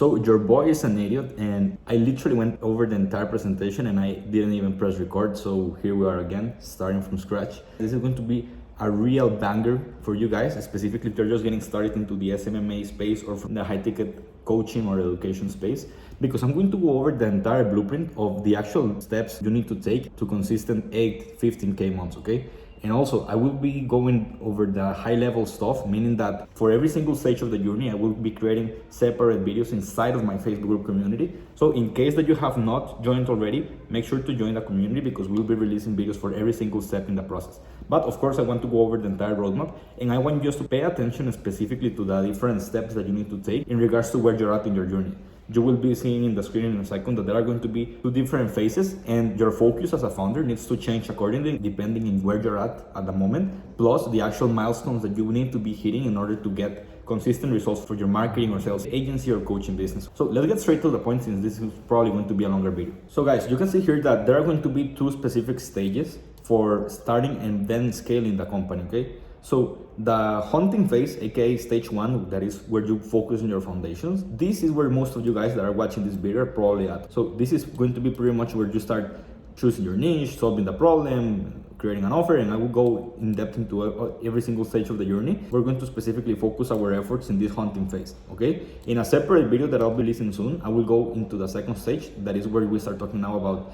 So your boy is an idiot, and I literally went over the entire presentation and I didn't even press record. So here we are again, starting from scratch. This is going to be a real banger for you guys, specifically if you're just getting started into the SMMA space or from the high ticket coaching or education space, because I'm going to go over the entire blueprint of the actual steps you need to take to consistent 8-15K months, okay? And also, I will be going over the high-level stuff, meaning that for every single stage of the journey, I will be creating separate videos inside of my Facebook group community. So in case that you have not joined already, make sure to join the community because we'll be releasing videos for every single step in the process. But of course, I want to go over the entire roadmap, and I want you just to pay attention specifically to the different steps that you need to take in regards to where you're at in your journey. You will be seeing in the screen in a second that there are going to be two different phases, and your focus as a founder needs to change accordingly depending on where you're at the moment, plus the actual milestones that you need to be hitting in order to get consistent results for your marketing or sales agency or coaching business. So let's get straight to the point, since this is probably going to be a longer video. So guys, you can see here that there are going to be two specific stages for starting and then scaling the company, okay? So the hunting phase, aka stage one, that is where you focus on your foundations. This is where most of you guys that are watching this video are probably at. So this is going to be pretty much where you start choosing your niche, solving the problem, creating an offer, and I will go in depth into every single stage of the journey. We're going to specifically focus our efforts in this hunting phase, okay? In a separate video that I'll be releasing soon, I will go into the second stage. That is where we start talking now about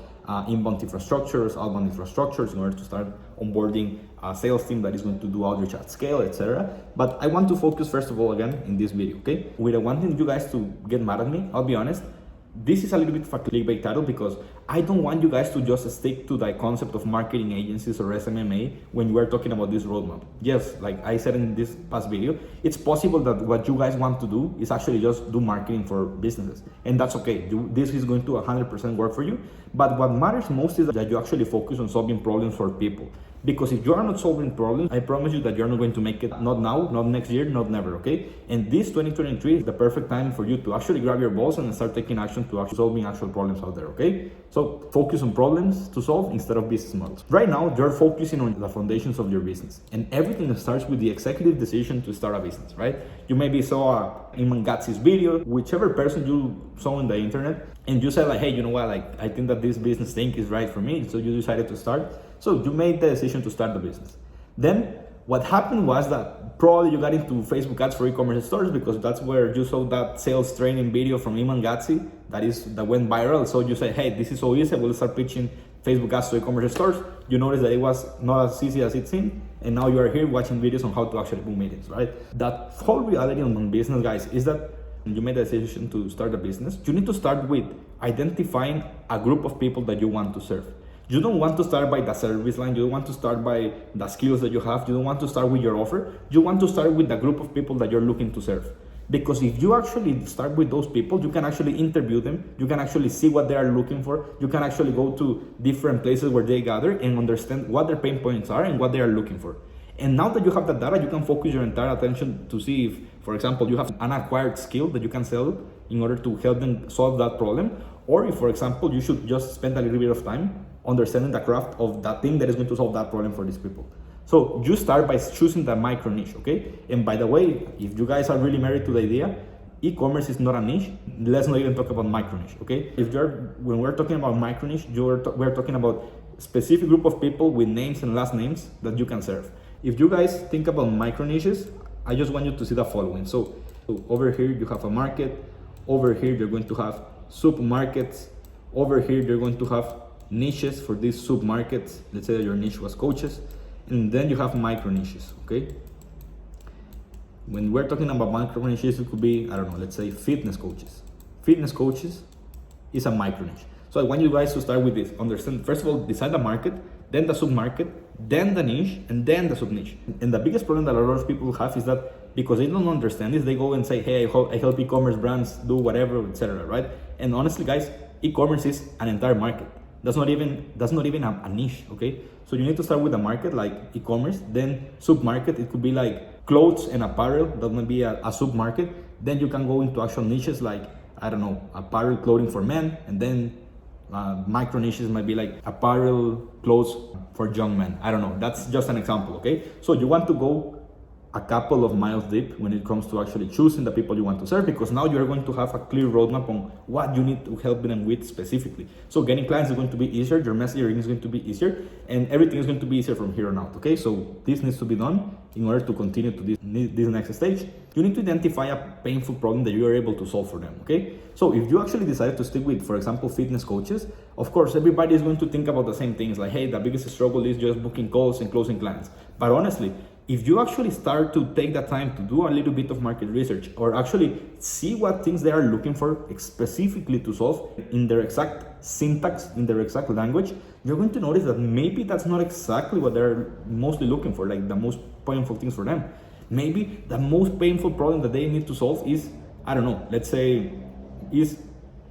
inbound infrastructures, outbound infrastructures in order to start onboarding a sales team that is going to do outreach at scale, etc. But I want to focus first of all again in this video, okay? Without wanting you guys to get mad at me, I'll be honest, this is a little bit of a clickbait title because I don't want you guys to just stick to the concept of marketing agencies or SMMA when you are talking about this roadmap. Yes, like I said in this past video, it's possible that what you guys want to do is actually just do marketing for businesses, and that's okay. This is going to 100% work for you, but what matters most is that you actually focus on solving problems for people. Because if you are not solving problems, I promise you that you're not going to make it, not now, not next year, not never, okay? And this 2023 is the perfect time for you to actually grab your balls and start taking action to actually solving actual problems out there, okay? So focus on problems to solve instead of business models. Right now, you're focusing on the foundations of your business, and everything starts with the executive decision to start a business, right? You maybe saw Iman Gatzi's video, whichever person you saw on the internet, and you said like, hey, you know what, like I think that this business thing is right for me, so you decided to start. So you made the decision to start the business. Then what happened was that probably you got into Facebook ads for e-commerce stores because that's where you saw that sales training video from Iman Gatzi that went viral. So you said, hey, this is so easy, we'll start pitching Facebook ads to e-commerce stores. You noticed that it was not as easy as it seemed, and now you are here watching videos on how to actually book meetings, right? That whole reality on business, guys, is that when you made the decision to start a business, you need to start with identifying a group of people that you want to serve. You don't want to start by the service line. You don't want to start by the skills that you have. You don't want to start with your offer. You want to start with the group of people that you're looking to serve. Because if you actually start with those people, you can actually interview them. You can actually see what they are looking for. You can actually go to different places where they gather and understand what their pain points are and what they are looking for. And now that you have that data, you can focus your entire attention to see if, for example, you have an acquired skill that you can sell in order to help them solve that problem. Or if, for example, you should just spend a little bit of time understanding the craft of that thing that is going to solve that problem for these people. So you start by choosing the micro niche, okay? And by the way, if you guys are really married to the idea, e-commerce is not a niche. Let's not even talk about micro niche, okay? When we're talking about micro niche, we're talking about specific group of people with names and last names that you can serve. If you guys think about micro niches, I just want you to see the following. So over here you have a market. Over here you're going to have supermarkets. Over here you're going to have niches for these submarkets. Let's say that your niche was coaches, and then you have micro niches, okay? When we're talking about micro niches, it could be, I don't know, let's say fitness coaches. Fitness coaches is a micro niche. So I want you guys to start with this. Understand, first of all, decide the market, then the submarket, then the niche, and then the sub niche. And the biggest problem that a lot of people have is that because they don't understand this, they go and say, hey, I help e-commerce brands do whatever, etc., right? And honestly, guys, e-commerce is an entire market. That's not even a niche, okay? So you need to start with a market like e-commerce, then submarket, it could be like clothes and apparel, that might be a submarket. Then you can go into actual niches like, I don't know, apparel, clothing for men, and then micro niches might be like apparel, clothes for young men. I don't know, that's just an example, okay? So you want to go a couple of miles deep when it comes to actually choosing the people you want to serve, because now you're going to have a clear roadmap on what you need to help them with specifically. So getting clients is going to be easier, your messaging is going to be easier, and everything is going to be easier from here on out, okay? So this needs to be done in order to continue to this next stage. You need to identify a painful problem that you are able to solve for them, okay? So if you actually decide to stick with, for example, fitness coaches, of course, everybody is going to think about the same things, like, hey, the biggest struggle is just booking calls and closing clients. But honestly, if you actually start to take the time to do a little bit of market research, or actually see what things they are looking for specifically to solve in their exact syntax, in their exact language, you're going to notice that maybe that's not exactly what they're mostly looking for, like the most painful things for them. Maybe the most painful problem that they need to solve is, I don't know, let's say, is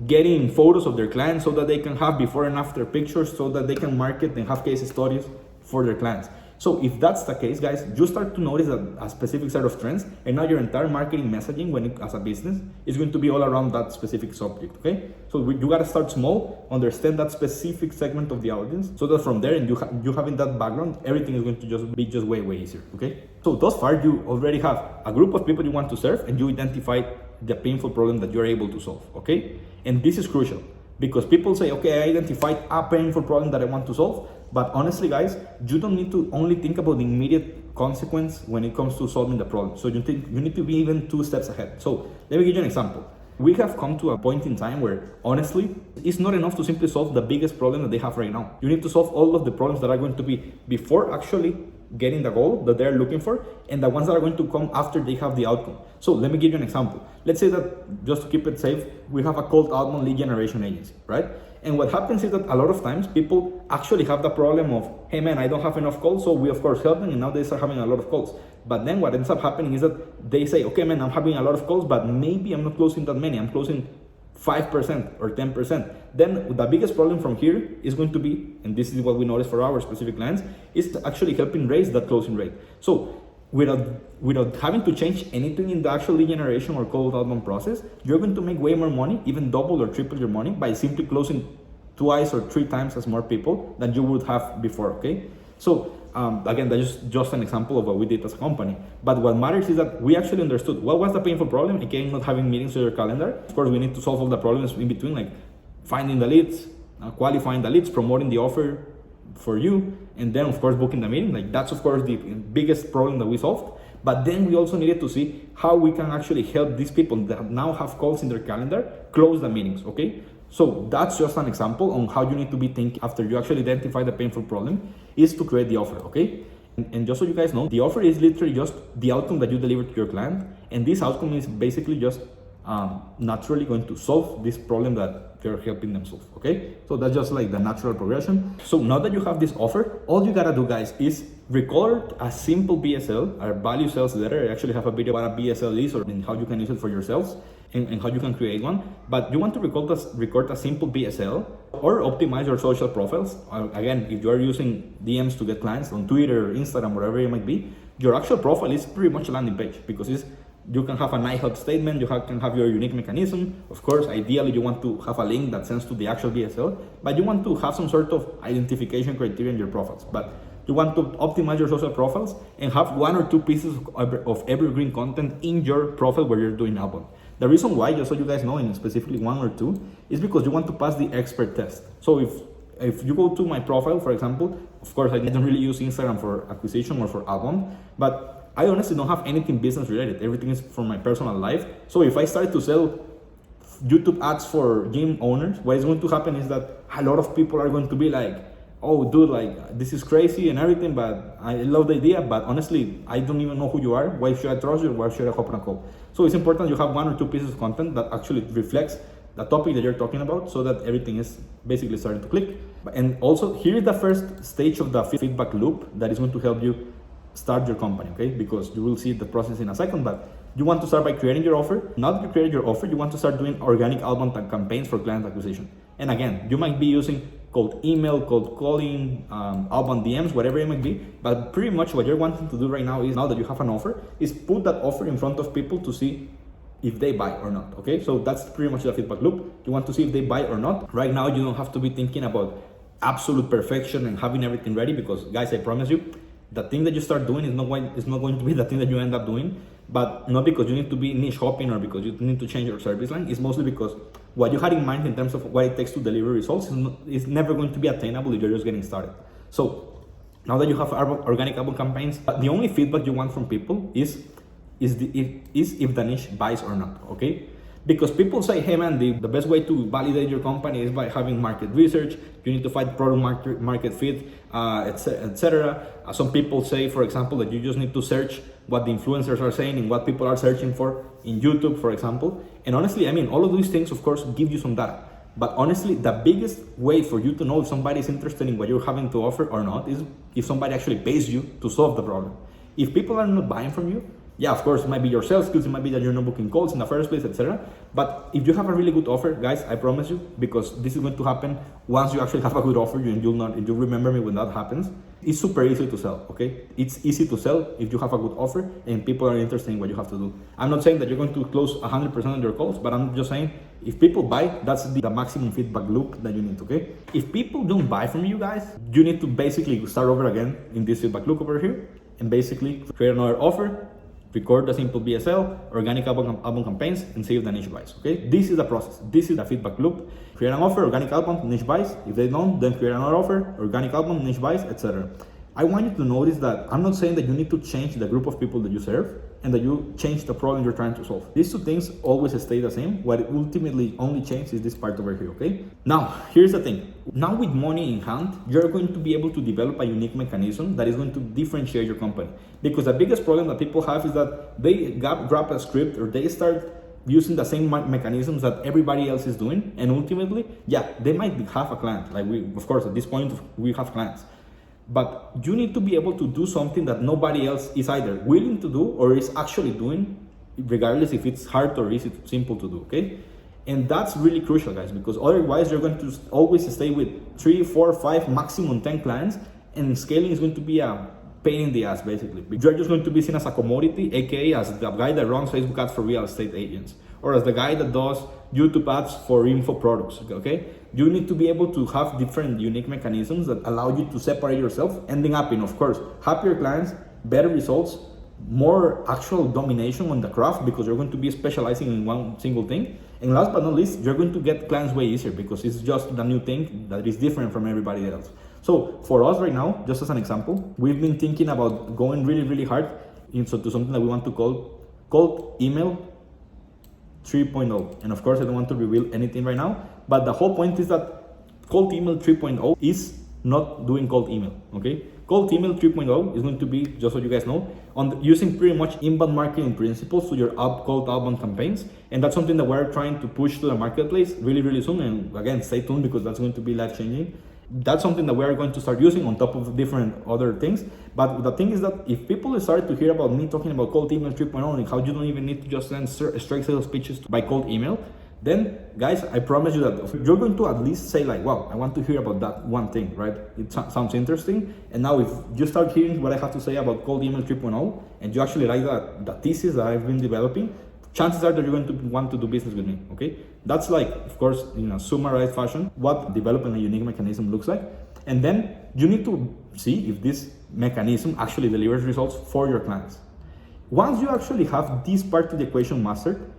getting photos of their clients so that they can have before and after pictures, so that they can market and have case studies for their clients. So if that's the case, guys, you start to notice a specific set of trends, and now your entire marketing messaging as a business is going to be all around that specific subject, okay? So you gotta start small, understand that specific segment of the audience, so that from there, and you having that background, everything is going to just be way easier, okay? So thus far, you already have a group of people you want to serve, and you identify the painful problem that you're able to solve, okay? And this is crucial, because people say, okay, I identified a painful problem that I want to solve, but honestly, guys, you don't need to only think about the immediate consequence when it comes to solving the problem. So you need to be even 2 steps ahead. So let me give you an example. We have come to a point in time where, honestly, it's not enough to simply solve the biggest problem that they have right now. You need to solve all of the problems that are going to be before actually getting the goal that they're looking for, and the ones that are going to come after they have the outcome. So let me give you an example. Let's say that, just to keep it safe, we have a cold outbound lead generation agency, right? And what happens is that a lot of times people actually have the problem of, hey man, I don't have enough calls, so we of course help them, and now they start having a lot of calls. But then what ends up happening is that they say, okay man, I'm having a lot of calls, but maybe I'm not closing that many, I'm closing 5% or 10%. Then the biggest problem from here is going to be, and this is what we notice for our specific clients, is actually helping raise that closing rate. So without having to change anything in the actual lead generation or cold outbound process, you're going to make way more money, even double or triple your money, by simply closing 2 or 3 times as more people than you would have before, okay? So again, that's just an example of what we did as a company. But what matters is that we actually understood what was the painful problem. Again, not having meetings with your calendar. Of course, we need to solve all the problems in between, like finding the leads, qualifying the leads, promoting the offer for you, and then of course booking the meeting. Like that's of course the biggest problem that we solved. But then we also needed to see how we can actually help these people that now have calls in their calendar close the meetings, okay? So that's just an example on how you need to be thinking after you actually identify the painful problem, is to create the offer, okay? And just so you guys know, the offer is literally just the outcome that you deliver to your client, and this outcome is basically just naturally going to solve this problem that you're helping them solve, okay? So that's just like the natural progression. So now that you have this offer, all you gotta do, guys, is record a simple BSL, our value sales letter. I actually have a video about a BSL is, or how you can use it for yourselves, and how you can create one. But you want to record a simple BSL, or optimize your social profiles. Again, if you are using DMs to get clients on Twitter, Instagram, wherever it might be, your actual profile is pretty much a landing page, because you can have an I help statement, can have your unique mechanism. Of course, ideally you want to have a link that sends to the actual BSL, but you want to have some sort of identification criteria in your profiles. But you want to optimize your social profiles and have 1 or 2 pieces of evergreen content in your profile where you're doing outbound. The reason why, just so you guys know, and specifically 1 or 2, is because you want to pass the expert test. So if you go to my profile, for example, of course I don't really use Instagram for acquisition or for outbound, but I honestly don't have anything business related. Everything is from my personal life. So if I start to sell YouTube ads for gym owners, what is going to happen is that a lot of people are going to be like, oh dude, like this is crazy and everything, but I love the idea, but honestly, I don't even know who you are. Why should I trust you? Why should I hop on a call? So it's important you have 1 or 2 pieces of content that actually reflects the topic that you're talking about, so that everything is basically starting to click. And also, here is the first stage of the feedback loop that is going to help you start your company, okay? Because you will see the process in a second, but you want to start by creating your offer. Now that you created your offer, you want to start doing organic outbound campaigns for client acquisition. And again, you might be using cold email, cold calling, outbound DMs, whatever it might be, but pretty much what you're wanting to do right now is, now that you have an offer, is put that offer in front of people to see if they buy or not, okay? So that's pretty much the feedback loop. You want to see if they buy or not. Right now, you don't have to be thinking about absolute perfection and having everything ready, because guys, I promise you, the thing that you start doing is not going to be the thing that you end up doing, but not because you need to be niche hopping or because you need to change your service line. It's mostly because what you had in mind in terms of what it takes to deliver results is never going to be attainable if you're just getting started. So now that you have organic outbound campaigns, the only feedback you want from people is if the niche buys or not, okay? Because people say, hey man, the best way to validate your company is by having market research. You need to find product market fit, etc. Some people say, for example, that you just need to search what the influencers are saying and what people are searching for in YouTube, for example. And honestly, I mean, all of these things, of course, give you some data. But honestly, the biggest way for you to know if somebody is interested in what you're having to offer or not is if somebody actually pays you to solve the problem. If people are not buying from you, yeah, of course, it might be your sales skills, it might be that you're not booking calls in the first place, etc. But if you have a really good offer, guys, I promise you, because this is going to happen once you actually have a good offer, and you'll remember me when that happens. It's super easy to sell, okay? It's easy to sell if you have a good offer and people are interested in what you have to do. I'm not saying that you're going to close 100% of your calls, but I'm just saying if people buy, that's the maximum feedback loop that you need, okay? If people don't buy from you guys, you need to basically start over again in this feedback loop over here and basically create another offer, record the simple BSL, organic outbound campaigns, and see if the niche buys, okay? This is the process. This is the feedback loop. Create an offer, organic outbound, niche buys. If they don't, then create another offer, organic outbound, niche buys, etc. I want you to notice that I'm not saying that you need to change the group of people that you serve and that you change the problem you're trying to solve. These two things always stay the same. What ultimately only changes is this part over here, okay? Now, here's the thing. Now with money in hand, you're going to be able to develop a unique mechanism that is going to differentiate your company. Because the biggest problem that people have is that they grab a script or they start using the same mechanisms that everybody else is doing. And ultimately, yeah, they might have a client. Like of course, at this point, we have clients. But you need to be able to do something that nobody else is either willing to do or is actually doing, regardless if it's hard or easy, simple to do, okay? And that's really crucial, guys, because otherwise you're going to always stay with 3, 4, 5, maximum 10 clients, and scaling is going to be a pain in the ass, basically. You're just going to be seen as a commodity, aka as the guy that runs Facebook ads for real estate agents, or as the guy that does YouTube ads for info products, okay? You need to be able to have different unique mechanisms that allow you to separate yourself, ending up in, of course, happier clients, better results, more actual domination on the craft because you're going to be specializing in one single thing. And last but not least, you're going to get clients way easier because it's just the new thing that is different from everybody else. So for us right now, just as an example, we've been thinking about going really, really hard into something that we want to call cold email 3.0. And of course, I don't want to reveal anything right now, but the whole point is that cold email 3.0 is not doing cold email, okay? Cold email 3.0 is going to be, just so you guys know, using pretty much inbound marketing principles to your cold outbound campaigns. And that's something that we're trying to push to the marketplace really, really soon. And again, stay tuned because that's going to be life changing. That's something that we're going to start using on top of different other things. But the thing is that if people start to hear about me talking about cold email 3.0 and how you don't even need to just send straight sales pitches by cold email, then guys, I promise you that you're going to at least say like, wow, I want to hear about that one thing, right? It sounds interesting. And now if you start hearing what I have to say about cold email 3.0 and you actually like the thesis that I've been developing, chances are that you're going to want to do business with me, okay? That's like, of course, in a summarized fashion, what developing a unique mechanism looks like. And then you need to see if this mechanism actually delivers results for your clients. Once you actually have this part of the equation mastered,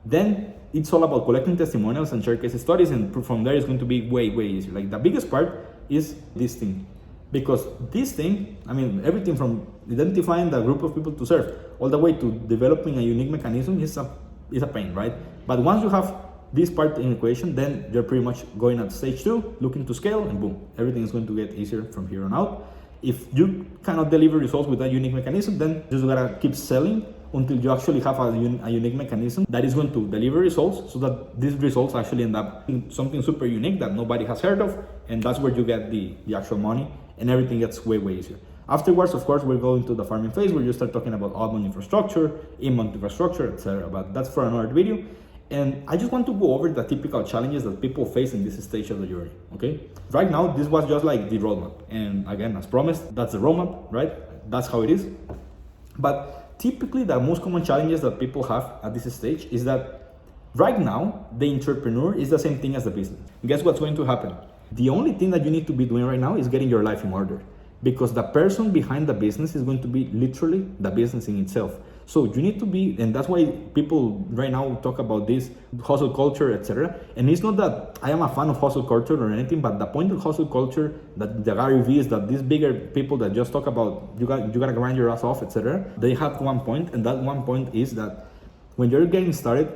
then it's all about collecting testimonials and share case studies, and from there it's going to be way, way easier. Like the biggest part is this thing. Because this thing, I mean, everything from identifying the group of people to serve all the way to developing a unique mechanism is a pain, right? But once you have this part in the equation, then you're pretty much going at stage 2, looking to scale, and boom, everything is going to get easier from here on out. If you cannot deliver results with that unique mechanism, then you just gotta keep selling until you actually have a unique mechanism that is going to deliver results, so that these results actually end up in something super unique that nobody has heard of, and that's where you get the actual money, and everything gets way, way easier. Afterwards, of course, we're going to the farming phase where you start talking about outbound infrastructure, inbound infrastructure, etc. But that's for another video. And I just want to go over the typical challenges that people face in this stage of the journey, okay? Right now, this was just like the roadmap. And again, as promised, that's the roadmap, right? That's how it is. But typically, the most common challenges that people have at this stage is that right now, the entrepreneur is the same thing as the business. Guess what's going to happen? The only thing that you need to be doing right now is getting your life in order. because the person behind the business is going to be literally the business in itself. So you need to be, and that's why people right now talk about this hustle culture, etc. And it's not that I am a fan of hustle culture or anything, but the point of hustle culture, that the Gary Vee is, that these bigger people that just talk about you gotta grind your ass off, etc. They have one point, and that one point is that when you're getting started,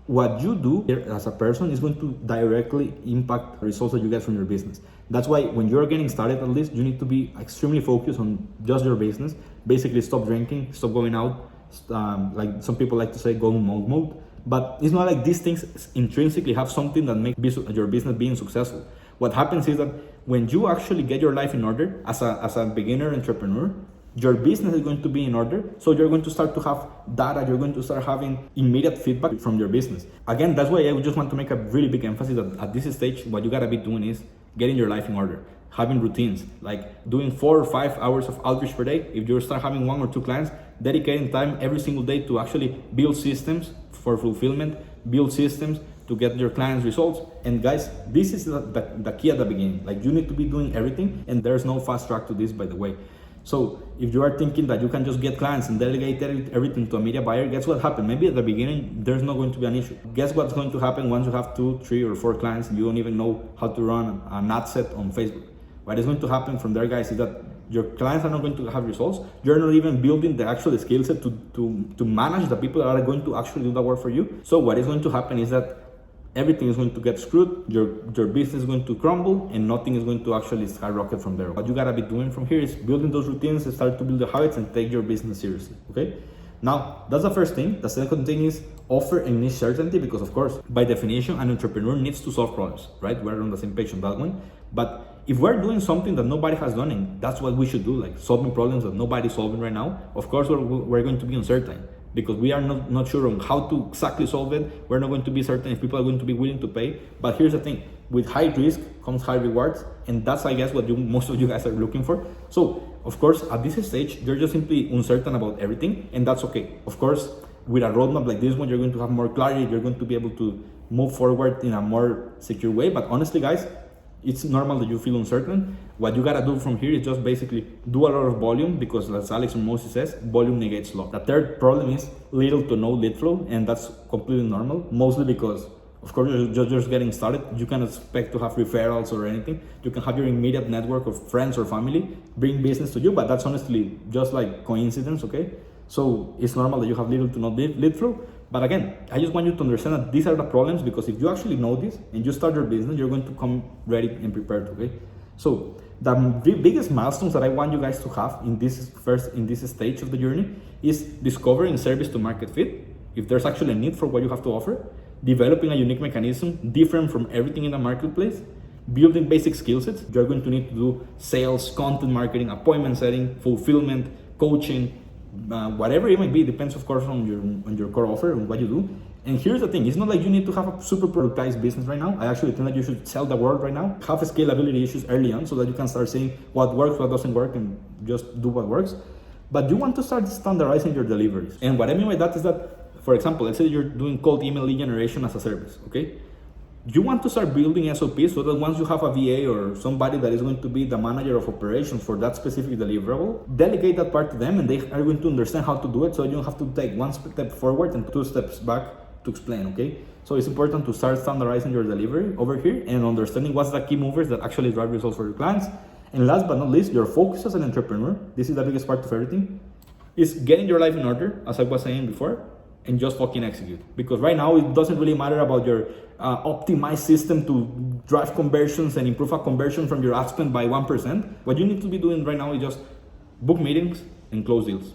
what you do as a person is going to directly impact the results that you get from your business. That's why when you're getting started, at least, you need to be extremely focused on just your business. Basically, stop drinking, stop going out. Like some people like to say, go monk mode. But it's not like these things intrinsically have something that makes your business being successful. What happens is that when you actually get your life in order as a beginner entrepreneur, your business is going to be in order. So you're going to start to have data, you're going to start having immediate feedback from your business. Again, that's why I just want to make a really big emphasis that at this stage, what you gotta be doing is getting your life in order, having routines, like doing 4 or 5 hours of outreach per day. If you start having 1 or 2 clients, dedicating time every single day to actually build systems for fulfillment, build systems to get your clients results. And guys, this is the key at the beginning. Like, you need to be doing everything, and there's no fast track to this, by the way. So if you are thinking that you can just get clients and delegate everything to a media buyer, guess what happened? Maybe at the beginning, there's not going to be an issue. Guess what's going to happen once you have 2, 3, or 4 clients and you don't even know how to run an ad set on Facebook? What is going to happen from there, guys, is that your clients are not going to have results. You're not even building the actual skill set to manage the people that are going to actually do the work for you. So what is going to happen is that everything is going to get screwed, your business is going to crumble, and nothing is going to actually skyrocket from there. What you gotta be doing from here is building those routines and start to build the habits and take your business seriously, okay? Now, that's the first thing. The second thing is offer a niche certainty, because of course, by definition, an entrepreneur needs to solve problems, right? We're on the same page on that one. But if we're doing something that nobody has done, and that's what we should do, like solving problems that nobody's solving right now, of course, we're going to be uncertain, because we are not sure on how to exactly solve it. We're not going to be certain if people are going to be willing to pay. But here's the thing, with high risk comes high rewards, and that's, I guess, what most of you guys are looking for. So of course, at this stage, you're just simply uncertain about everything, and that's okay. Of course, with a roadmap like this one, you're going to have more clarity, you're going to be able to move forward in a more secure way. But honestly, guys, it's normal that you feel uncertain. What you gotta do from here is just basically do a lot of volume, because as Alex and Moses says, volume negates luck. The third problem is little to no lead flow, and that's completely normal, mostly because, of course, you're just getting started. You can't expect to have referrals or anything. You can have your immediate network of friends or family bring business to you, but that's honestly just like coincidence, okay? So it's normal that you have little to no lead flow. But again, I just want you to understand that these are the problems, because if you actually know this and you start your business, you're going to come ready and prepared, okay? So the biggest milestones that I want you guys to have in this stage of the journey is discovering service to market fit, if there's actually a need for what you have to offer, developing a unique mechanism different from everything in the marketplace, building basic skill sets. You're going to need to do sales, content marketing, appointment setting, fulfillment, coaching, whatever it might be. Depends, of course, on your core offer and what you do. And here's the thing, it's not like you need to have a super productized business right now. I actually think that you should sell the world right now, have scalability issues early on, so that you can start seeing what works, what doesn't work, and just do what works. But you want to start standardizing your deliveries. And what I mean by that is that, for example, let's say you're doing cold email lead generation as a service, okay? You want to start building SOPs so that once you have a VA or somebody that is going to be the manager of operations for that specific deliverable, delegate that part to them, and they are going to understand how to do it, so you don't have to take 1 step forward and 2 steps back to explain, okay? So it's important to start standardizing your delivery over here and understanding what's the key movers that actually drive results for your clients. And last but not least, your focus as an entrepreneur, this is the biggest part of everything, is getting your life in order, as I was saying before, and just fucking execute. Because right now, it doesn't really matter about your optimized system to drive conversions and improve a conversion from your ad spend by 1%. What you need to be doing right now is just book meetings and close deals.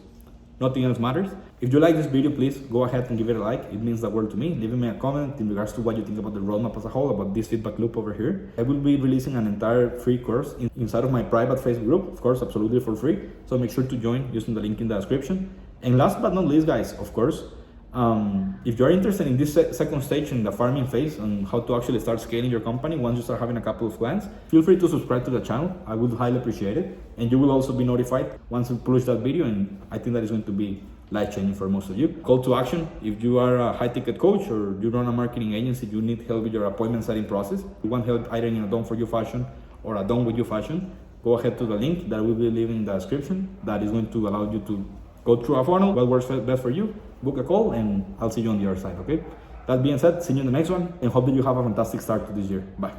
Nothing else matters. If you like this video, please go ahead and give it a like. It means the world to me. Leave me a comment in regards to what you think about the roadmap as a whole, about this feedback loop over here. I will be releasing an entire free course inside of my private Facebook group, of course, absolutely for free. So make sure to join using the link in the description. And last but not least, guys, of course, if you're interested in this second stage in the farming phase on how to actually start scaling your company once you start having a couple of clients, feel free to subscribe to the channel. I would highly appreciate it, and you will also be notified once we publish that video, and I think that is going to be life-changing for most of you. Call to action: if you are a high-ticket coach or you run a marketing agency, you need help with your appointment setting process, you want help either in a done-for-you fashion or a done-with-you fashion, go ahead to the link that will be leaving in the description. That is going to allow you to go through a funnel, what works best for you, book a call, and I'll see you on the other side, okay? That being said, see you in the next one, and hope that you have a fantastic start to this year. Bye.